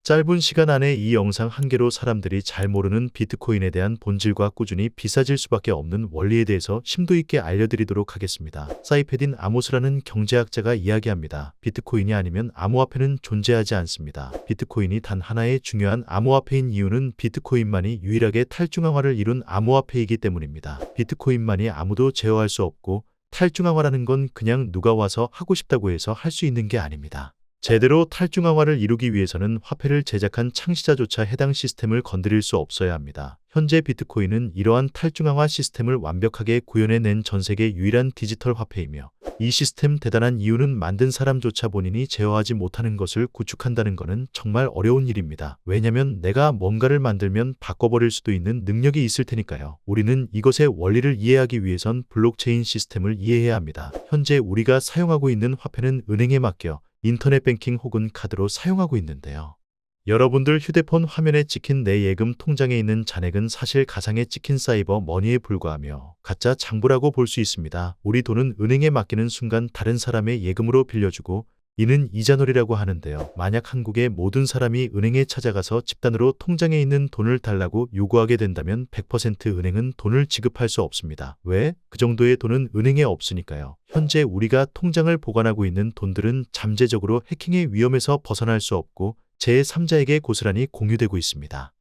짧은 시간 안에 이 영상 한 개로 사람들이 잘 모르는 비트코인에 대한 본질과 꾸준히 비싸질 수밖에 없는 원리에 대해서 심도 있게 알려드리도록 하겠습니다. 사이페딘 아모스라는 경제학자가 이야기합니다. 비트코인이 아니면 암호화폐는 존재하지 않습니다. 비트코인이 단 하나의 중요한 암호화폐인 이유는 비트코인만이 유일하게 탈중앙화를 이룬 암호화폐이기 때문입니다. 비트코인만이 아무도 제어할 수 없고 탈중앙화라는 건 그냥 누가 와서 하고 싶다고 해서 할 수 있는 게 아닙니다. 제대로 탈중앙화를 이루기 위해서는 화폐를 제작한 창시자조차 해당 시스템을 건드릴 수 없어야 합니다. 현재 비트코인은 이러한 탈중앙화 시스템을 완벽하게 구현해낸 전세계 유일한 디지털 화폐이며 이 시스템 대단한 이유는 만든 사람조차 본인이 제어하지 못하는 것을 구축한다는 것은 정말 어려운 일입니다. 왜냐면 내가 뭔가를 만들면 바꿔버릴 수도 있는 능력이 있을 테니까요. 우리는 이것의 원리를 이해하기 위해선 블록체인 시스템을 이해해야 합니다. 현재 우리가 사용하고 있는 화폐는 은행에 맡겨 인터넷 뱅킹 혹은 카드로 사용하고 있는데요. 여러분들 휴대폰 화면에 찍힌 내 예금 통장에 있는 잔액은 사실 가상에 찍힌 사이버 머니에 불과하며 가짜 장부라고 볼 수 있습니다. 우리 돈은 은행에 맡기는 순간 다른 사람의 예금으로 빌려주고 이는 이자놀이라고 하는데요. 만약 한국의 모든 사람이 은행에 찾아가서 집단으로 통장에 있는 돈을 달라고 요구하게 된다면 100% 은행은 돈을 지급할 수 없습니다. 왜? 그 정도의 돈은 은행에 없으니까요. 현재 우리가 통장을 보관하고 있는 돈들은 잠재적으로 해킹의 위험에서 벗어날 수 없고 제3자에게 고스란히 공유되고 있습니다.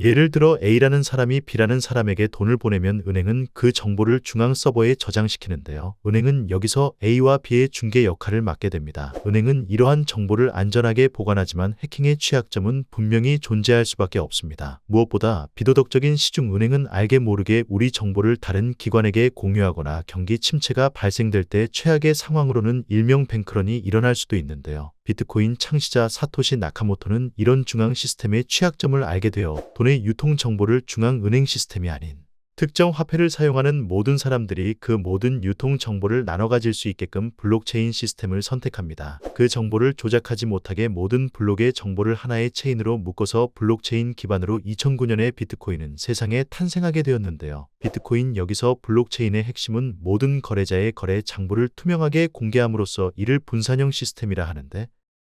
예를 들어 A라는 사람이 B라는 사람에게 돈을 보내면 은행은 그 정보를 중앙 서버에 저장시키는데요. 은행은 여기서 A와 B의 중개 역할을 맡게 됩니다. 은행은 이러한 정보를 안전하게 보관하지만 해킹의 취약점은 분명히 존재할 수밖에 없습니다. 무엇보다 비도덕적인 시중 은행은 알게 모르게 우리 정보를 다른 기관에게 공유하거나 경기 침체가 발생될 때 최악의 상황으로는 일명 뱅크런이 일어날 수도 있는데요. 비트코인 창시자 사토시 나카모토는 이런 중앙 시스템의 취약점을 알게 되어 돈의 유통 정보를 중앙은행 시스템이 아닌 특정 화폐를 사용하는 모든 사람들이 그 모든 유통 정보를 나눠 가질 수 있게끔 블록체인 시스템을 선택합니다. 그 정보를 조작하지 못하게 모든 블록의 정보를 하나의 체인으로 묶어서 블록체인 기반으로 2009년에 비트코인은 세상에 탄생하게 되었는데요. 비트코인 여기서 블록체인의 핵심은 모든 거래자의 거래 장부를 투명하게 공개함으로써 이를 분산형 시스템이라 하는데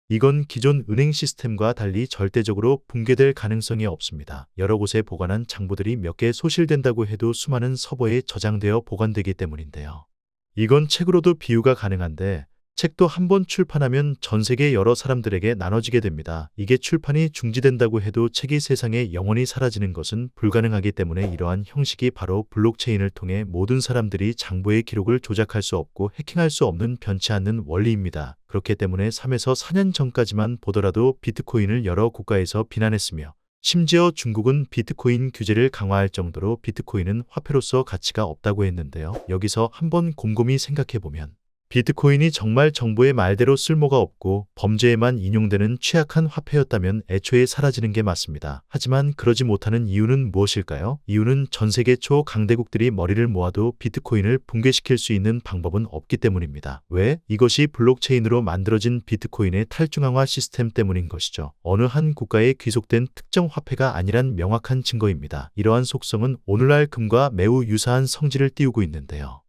이건 기존 은행 시스템과 달리 절대적으로 붕괴될 가능성이 없습니다. 여러 곳에 보관한 장부들이 몇 개 소실된다고 해도 수많은 서버에 저장되어 보관되기 때문인데요. 이건 책으로도 비유가 가능한데 책도 한번 출판하면 전 세계 여러 사람들에게 나눠지게 됩니다. 이게 출판이 중지된다고 해도 책이 세상에 영원히 사라지는 것은 불가능하기 때문에 이러한 형식이 바로 블록체인을 통해 모든 사람들이 장부의 기록을 조작할 수 없고 해킹할 수 없는 변치 않는 원리입니다. 그렇기 때문에 3에서 4년 전까지만 보더라도 비트코인을 여러 국가에서 비난했으며 심지어 중국은 비트코인 규제를 강화할 정도로 비트코인은 화폐로서 가치가 없다고 했는데요. 여기서 한번 곰곰이 생각해보면 비트코인이 정말 정부의 말대로 쓸모가 없고 범죄에만 인용되는 취약한 화폐였다면 애초에 사라지는 게 맞습니다. 하지만 그러지 못하는 이유는 무엇일까요? 이유는 전 세계 초강대국들이 머리를 모아도 비트코인을 붕괴시킬 수 있는 방법은 없기 때문입니다. 왜? 이것이 블록체인으로 만들어진 비트코인의 탈중앙화 시스템 때문인 것이죠. 어느 한 국가에 귀속된 특정 화폐가 아니란 명확한 증거입니다. 이러한 속성은 오늘날 금과 매우 유사한 성질을 띠우고 있는데요.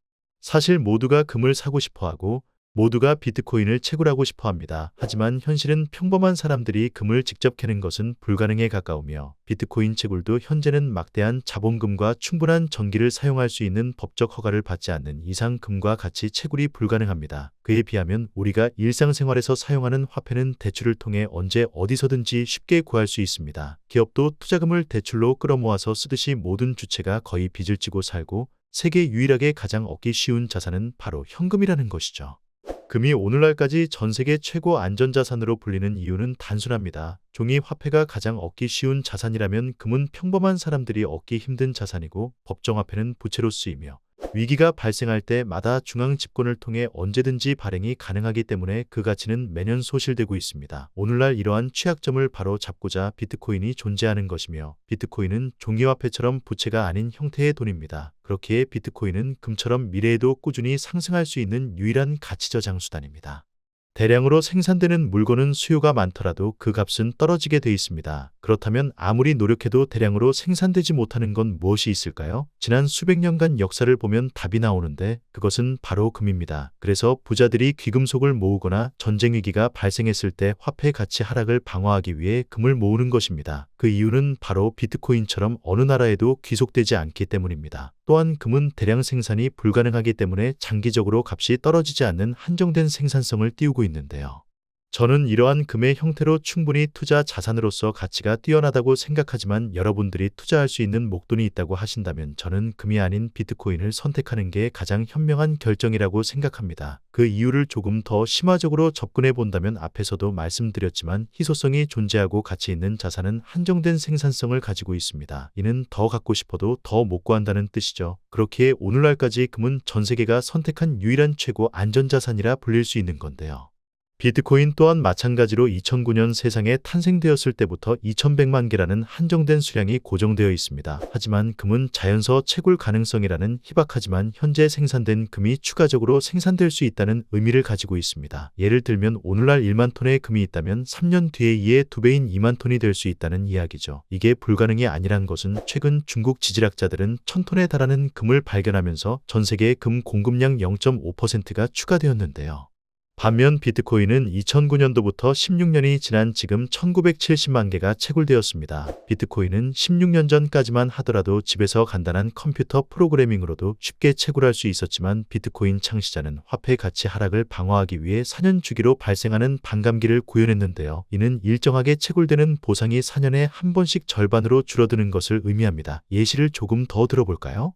사실 모두가 금을 사고 싶어하고 모두가 비트코인을 채굴하고 싶어합니다. 하지만 현실은 평범한 사람들이 금을 직접 캐는 것은 불가능에 가까우며 비트코인 채굴도 현재는 막대한 자본금과 충분한 전기를 사용할 수 있는 법적 허가를 받지 않는 이상 금과 같이 채굴이 불가능합니다. 그에 비하면 우리가 일상생활에서 사용하는 화폐는 대출을 통해 언제 어디서든지 쉽게 구할 수 있습니다. 기업도 투자금을 대출로 끌어모아서 쓰듯이 모든 주체가 거의 빚을 지고 살고 세계 유일하게 가장 얻기 쉬운 자산은 바로 현금이라는 것이죠. 금이 오늘날까지 전 세계 최고 안전자산으로 불리는 이유는 단순합니다. 종이 화폐가 가장 얻기 쉬운 자산이라면 금은 평범한 사람들이 얻기 힘든 자산이고 법정화폐는 부채로 쓰이며 위기가 발생할 때마다 중앙 집권을 통해 언제든지 발행이 가능하기 때문에 그 가치는 매년 소실되고 있습니다. 오늘날 이러한 취약점을 바로 잡고자 비트코인이 존재하는 것이며 비트코인은 종이화폐처럼 부채가 아닌 형태의 돈입니다. 그렇기에 비트코인은 금처럼 미래에도 꾸준히 상승할 수 있는 유일한 가치 저장 수단입니다. 대량으로 생산되는 물건은 수요가 많더라도 그 값은 떨어지게 돼 있습니다. 그렇다면 아무리 노력해도 대량으로 생산되지 못하는 건 무엇이 있을까요? 지난 수백 년간 역사를 보면 답이 나오는데 그것은 바로 금입니다. 그래서 부자들이 귀금속을 모으거나 전쟁 위기가 발생했을 때 화폐 가치 하락을 방어하기 위해 금을 모으는 것입니다. 그 이유는 바로 비트코인처럼 어느 나라에도 귀속되지 않기 때문입니다. 또한 금은 대량 생산이 불가능하기 때문에 장기적으로 값이 떨어지지 않는 한정된 생산성을 띄우고 있는데요. 저는 이러한 금의 형태로 충분히 투자 자산으로서 가치가 뛰어나다고 생각하지만 여러분들이 투자할 수 있는 목돈이 있다고 하신다면 저는 금이 아닌 비트코인을 선택하는 게 가장 현명한 결정이라고 생각합니다. 그 이유를 조금 더 심화적으로 접근해 본다면 앞에서도 말씀드렸지만 희소성이 존재하고 가치 있는 자산은 한정된 생산성을 가지고 있습니다. 이는 더 갖고 싶어도 더 못 구한다는 뜻이죠. 그렇기에 오늘날까지 금은 전 세계가 선택한 유일한 최고 안전자산이라 불릴 수 있는 건데요. 비트코인 또한 마찬가지로 2009년 세상에 탄생되었을 때부터 2100만 개라는 한정된 수량이 고정되어 있습니다. 하지만 금은 자연서 채굴 가능성이라는 희박하지만 현재 생산된 금이 추가적으로 생산될 수 있다는 의미를 가지고 있습니다. 예를 들면 오늘날 1만 톤의 금이 있다면 3년 뒤에 이의 2배인 2만 톤이 될 수 있다는 이야기죠. 이게 불가능이 아니란 것은 최근 중국 지질학자들은 1000톤에 달하는 금을 발견하면서 전 세계의 금 공급량 0.5%가 추가되었는데요. 반면 비트코인은 2009년도부터 16년이 지난 지금 1970만 개가 채굴되었습니다. 비트코인은 16년 전까지만 하더라도 집에서 간단한 컴퓨터 프로그래밍으로도 쉽게 채굴할 수 있었지만 비트코인 창시자는 화폐 가치 하락을 방어하기 위해 4년 주기로 발생하는 반감기를 구현했는데요. 이는 일정하게 채굴되는 보상이 4년에 한 번씩 절반으로 줄어드는 것을 의미합니다. 예시를 조금 더 들어볼까요?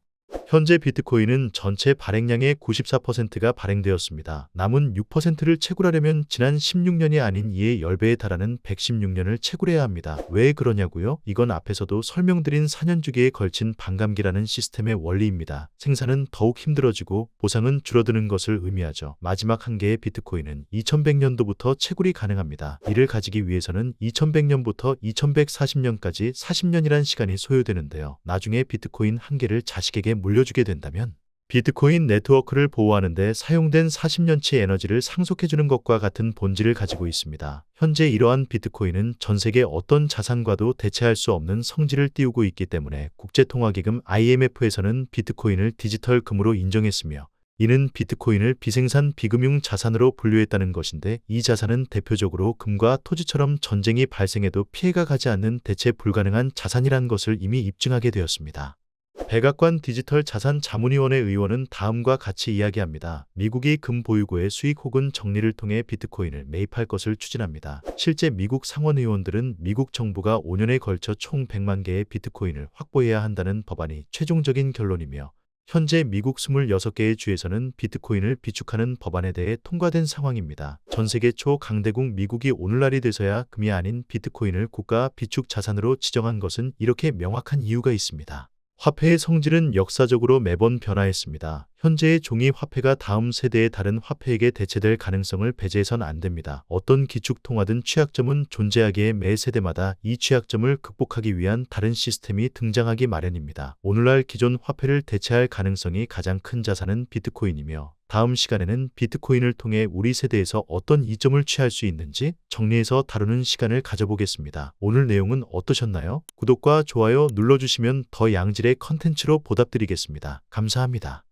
현재 비트코인은 전체 발행량의 94%가 발행되었습니다. 남은 6%를 채굴하려면 지난 16년이 아닌 이의 10배에 달하는 116년을 채굴해야 합니다. 왜 그러냐고요? 이건 앞에서도 설명드린 4년 주기에 걸친 반감기라는 시스템의 원리입니다. 생산은 더욱 힘들어지고 보상은 줄어드는 것을 의미하죠. 마지막 한 개의 비트코인은 2100년도부터 채굴이 가능합니다. 이를 가지기 위해서는 2100년부터 2140년까지 40년이란 시간이 소요되는데요. 나중에 비트코인 한 개를 자식에게 물려주게 된다면 비트코인 네트워크를 보호하는 데 사용된 40년치 에너지를 상속해주는 것과 같은 본질을 가지고 있습니다. 현재 이러한 비트코인은 전 세계 어떤 자산과도 대체할 수 없는 성질을 띄우고 있기 때문에 국제통화기금 IMF에서는 비트코인을 디지털 금으로 인정했으며 이는 비트코인을 비생산 비금융 자산으로 분류했다는 것인데 이 자산은 대표적으로 금과 토지처럼 전쟁이 발생해도 피해가 가지 않는 대체 불가능한 자산이란 것을 이미 입증하게 되었습니다. 백악관 디지털 자산 자문위원회 의원은 다음과 같이 이야기합니다. 미국이 금 보유고의 수익 혹은 정리를 통해 비트코인을 매입할 것을 추진합니다. 실제 미국 상원 의원들은 미국 정부가 5년에 걸쳐 총 100만 개의 비트코인을 확보해야 한다는 법안이 최종적인 결론이며 현재 미국 26개의 주에서는 비트코인을 비축하는 법안에 대해 통과된 상황입니다. 전 세계 초강대국 미국이 오늘날이 돼서야 금이 아닌 비트코인을 국가 비축 자산으로 지정한 것은 이렇게 명확한 이유가 있습니다. 화폐의 성질은 역사적으로 매번 변화했습니다. 현재의 종이 화폐가 다음 세대의 다른 화폐에게 대체될 가능성을 배제해선 안 됩니다. 어떤 기축통화든 취약점은 존재하기에 매 세대마다 이 취약점을 극복하기 위한 다른 시스템이 등장하기 마련입니다. 오늘날 기존 화폐를 대체할 가능성이 가장 큰 자산은 비트코인이며 다음 시간에는 비트코인을 통해 우리 세대에서 어떤 이점을 취할 수 있는지 정리해서 다루는 시간을 가져보겠습니다. 오늘 내용은 어떠셨나요? 구독과 좋아요 눌러주시면 더 양질의 컨텐츠로 보답드리겠습니다. 감사합니다.